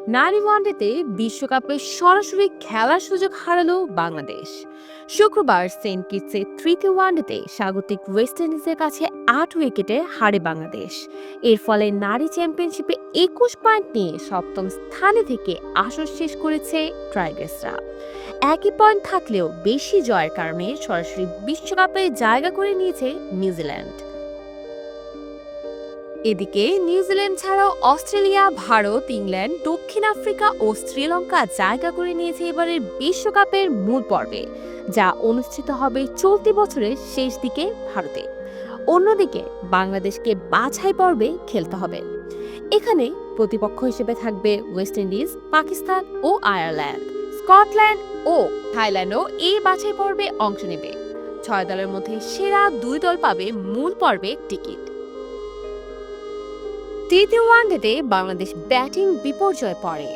নারী ওয়ানডেতে বিশ্বকাপে সরাসরি খেলার সুযোগ হারালো বাংলাদেশ। শুক্রবার সেন্ট কিটসে তৃতীয় ওয়ানডেতে স্বাগতিক ওয়েস্ট ইন্ডিজের কাছে ৮ উইকেটে হারে বাংলাদেশ। এর ফলে নারী চ্যাম্পিয়নশিপে ২১ পয়েন্ট নিয়ে সপ্তম স্থানে থেকে আসর শেষ করেছে টাইগার্সরা। একই পয়েন্ট থাকলেও বেশি জয়ের কারণে সরাসরি বিশ্বকাপে জায়গা করে নিয়েছে নিউজিল্যান্ড। এদিকে নিউজিল্যান্ড ছাড়াও অস্ট্রেলিয়া, ভারত, ইংল্যান্ড, দক্ষিণ আফ্রিকা ও শ্রীলঙ্কা জায়গা করে নিয়েছে এবারের বিশ্বকাপের মূল পর্বে, যা অনুষ্ঠিত হবে চলতি বছরের শেষ দিকে ভারতে। অন্যদিকে বাংলাদেশকে বাছাই পর্বে খেলতে হবে। এখানে প্রতিপক্ষ হিসেবে থাকবে ওয়েস্ট ইন্ডিজ, পাকিস্তান ও আয়ারল্যান্ড। স্কটল্যান্ড ও থাইল্যান্ডও এই বাছাই পর্বে অংশ নেবে। ৬ দলের মধ্যে সেরা ২ দল পাবে মূল পর্বে টিকিট। তৃতীয় ওয়ানডেতে বাংলাদেশ ব্যাটিং বিপর্যয়ে পড়ে।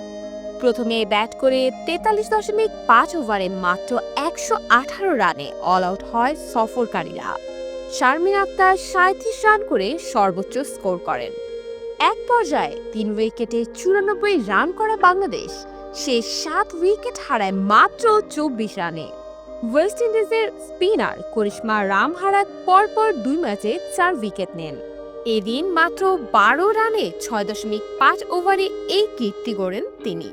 প্রথমে ব্যাট করে ৪৩.৫ ওভারে মাত্র ১১৮ রানে অল আউট হয় সফরকারীরা। শারমিন আক্তার ৩৭ রান করে সর্বোচ্চ স্কোর করেন। এক পর্যায়ে ৩ উইকেটে ৯৪ রান করা বাংলাদেশ শেষ ৭ উইকেট হারায় মাত্র ২৪ রানে। ওয়েস্ট ইন্ডিজের স্পিনার করিশ্মা রামহারাত পরপর ২ ম্যাচে ৪ উইকেট নেন। এদিন মাত্র ১২ রানে ৬.৫ ওভারে এই কীর্তি গড়েন তিনি।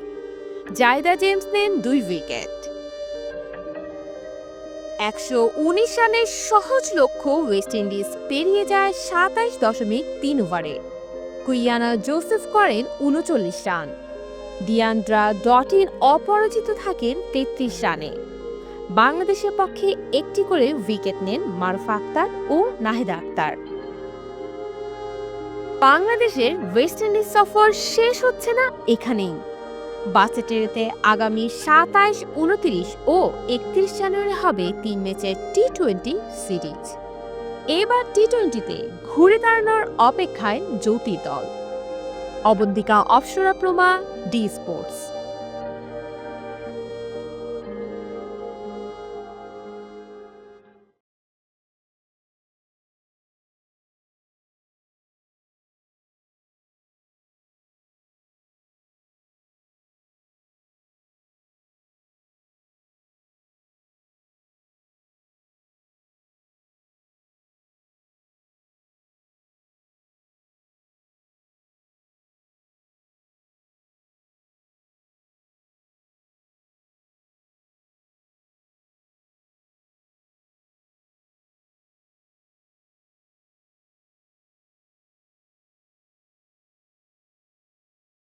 জায়দা জেমস নেন ২ উইকেট। ১১৯ রানের সহজ লক্ষ্য ওয়েস্ট ইন্ডিজ পেরিয়ে যায় ২৭.৩ ওভারে। কুইয়ানা জোসেফ করেন ৩৯ রান। ডিয়ান্ড্রা ডটিন অপরাজিত থাকেন ৩৩ রানে। বাংলাদেশের পক্ষে একটি করে উইকেট নেন মারুফা আক্তার ও নাহিদা আক্তার। বাংলাদেশের ওয়েস্ট ইন্ডিজ সফর শেষ হচ্ছে না এখানেই। বাসেটেরিতে আগামী ২৭, ২৯ ও ৩১ জানুয়ারি হবে ৩ ম্যাচের টি-২০ সিরিজ। এবার টি-২০তে ঘুরে দাঁড়ানোর অপেক্ষায় জ্যোতি দল। Abantika, Apsara প্রমা, D sports.